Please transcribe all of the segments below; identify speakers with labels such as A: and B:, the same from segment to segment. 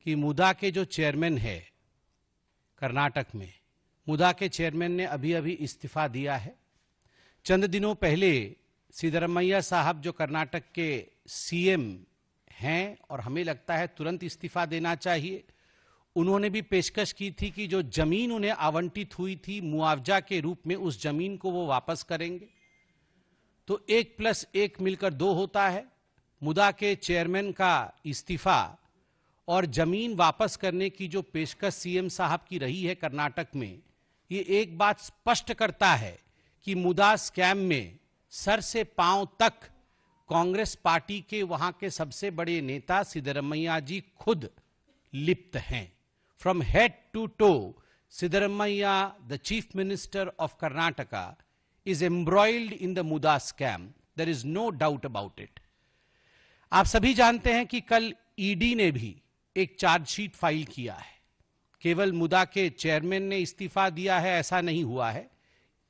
A: कि मुदा के जो चेयरमैन है कर्नाटक में, मुदा के चेयरमैन ने अभी अभी इस्तीफा दिया है। चंद दिनों पहले सिद्धरमैया साहब जो कर्नाटक के सीएम हैं और हमें लगता है तुरंत इस्तीफा देना चाहिए, उन्होंने भी पेशकश की थी कि जो जमीन उन्हें आवंटित हुई थी मुआवजा के रूप में, उस जमीन को वो वापस करेंगे। तो 1+1 मिलकर 2 होता है। मुदा के चेयरमैन का इस्तीफा और जमीन वापस करने की जो पेशकश सीएम साहब की रही है कर्नाटक में, ये एक बात स्पष्ट करता है कि मुदा स्कैम में सर से पांव तक कांग्रेस पार्टी के वहां के सबसे बड़े नेता सिद्धरमैया जी खुद लिप्त हैं। From head to toe, Siddaramaiah, the chief minister of Karnataka, is embroiled in the मुदा scam. There is no doubt about it. आप सभी जानते हैं कि कल ईडी ने भी एक चार्जशीट फाइल किया है। केवल मुदा के चेयरमैन ने इस्तीफा दिया है ऐसा नहीं हुआ है,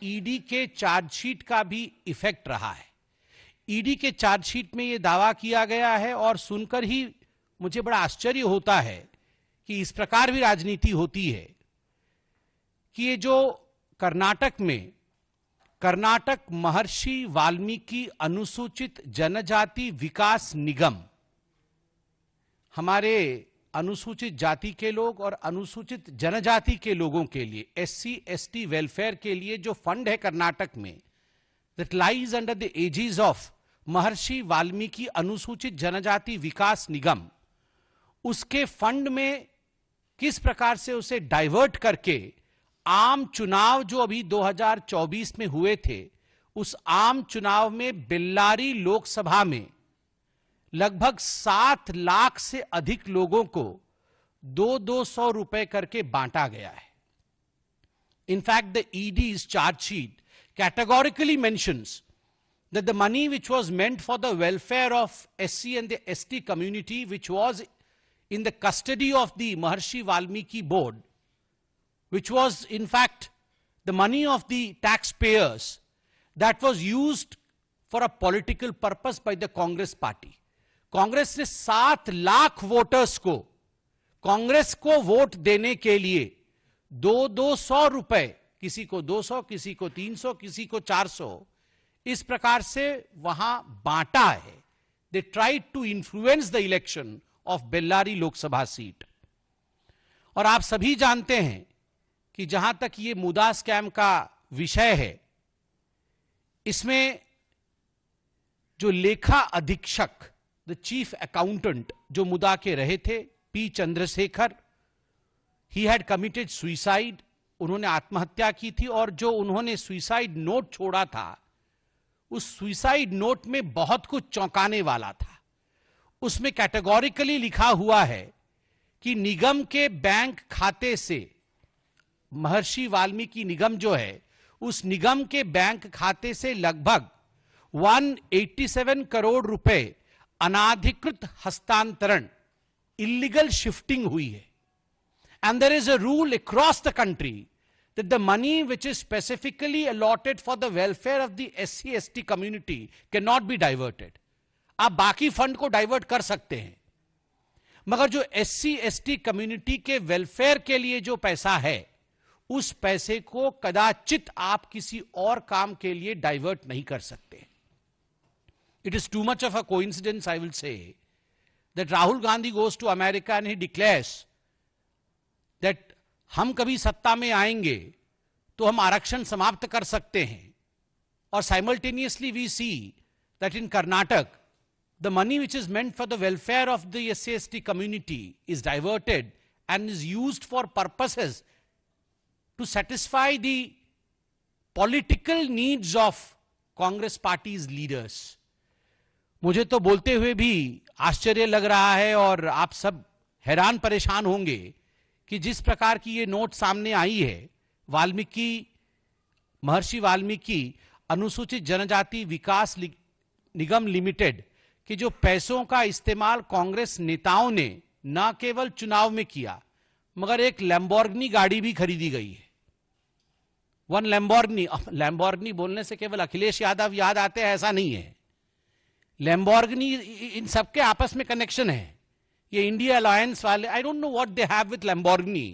A: ईडी के चार्जशीट का भी इफेक्ट रहा है। ईडी के चार्जशीट में यह दावा किया गया है और सुनकर ही मुझे बड़ा आश्चर्य होता है कि इस प्रकार भी राजनीति होती है कि ये जो कर्नाटक में कर्नाटक महर्षि वाल्मीकि अनुसूचित जनजाति विकास निगम, हमारे अनुसूचित जाति के लोग और अनुसूचित जनजाति के लोगों के लिए, एससी एसटी वेलफेयर के लिए जो फंड है कर्नाटक में, that lies under the aegis of Maharishi Valmiki अनुसूचित जनजाति विकास निगम, उसके फंड में किस प्रकार से उसे डाइवर्ट करके आम चुनाव जो अभी 2024 में हुए थे, उस आम चुनाव में बेल्लारी लोकसभा में लगभग 7 लाख से अधिक लोगों को 200 रुपए करके बांटा गया है। In fact the ED's chargesheet categorically mentions that the money which was meant for the welfare of SC and the ST community, which was in the custody of the Maharshi Valmiki board, which was in fact the money of the taxpayers, that was used for a political purpose by the Congress party. Congress ने 7 lakh voters को कांग्रेस को vote देने के लिए 200 रुपए, किसी को 200, किसी को 300, किसी को 400, इस प्रकार से वहां बांटा है। They tried to influence the election of Bellary Lok Sabha seat. और आप सभी जानते हैं कि जहां तक ये मुदा स्कैम का विषय है, इसमें जो लेखा अधीक्षक, द चीफ अकाउंटेंट जो मुदा के रहे थे, P Chandrashekhar, he had committed suicide, उन्होंने आत्महत्या की थी। और जो उन्होंने सुइसाइड नोट छोड़ा था, उस सुइसाइड नोट में बहुत कुछ चौंकाने वाला था। उसमें कैटेगोरिकली लिखा हुआ है कि निगम के बैंक खाते से, महर्षि वाल्मीकि निगम जो है, उस निगम के बैंक खाते से लगभग 187 करोड़ रुपए अनाधिकृत हस्तांतरण, इलीगल शिफ्टिंग हुई है। And there is a rule across the country that the money which is specifically allotted for the welfare of the SC ST community can not be diverted. आप बाकी फंड को डाइवर्ट कर सकते हैं, मगर जो SC ST कम्युनिटी के welfare के लिए जो पैसा है, उस पैसे को कदाचित आप किसी और काम के लिए डाइवर्ट नहीं कर सकते। It is too much of a coincidence, I will say, that Rahul Gandhi goes to America and he declares that हम कभी सत्ता में आएंगे तो हम आरक्षण समाप्त कर सकते हैं। और simultaneously we see that in Karnataka, the money which is meant for the welfare of the SC ST community is diverted and is used for purposes to satisfy the political needs of Congress party's leaders. मुझे तो बोलते हुए भी आश्चर्य लग रहा है और आप सब हैरान परेशान होंगे कि जिस प्रकार की ये नोट सामने आई है, वाल्मीकि, महर्षि वाल्मीकि अनुसूचित जनजाति विकास निगम लिमिटेड के जो पैसों का इस्तेमाल कांग्रेस नेताओं ने न केवल चुनाव में किया, मगर एक लैम्बोर्गिनी गाड़ी भी खरीदी गई है। वन लैम्बोर्गिनी बोलने से केवल अखिलेश यादव याद आते हैं ऐसा नहीं है। लैम्बोर्गिनी, इन सबके आपस में कनेक्शन है। ये इंडिया अलायंस वाले, I don't know what they have with Lamborghini,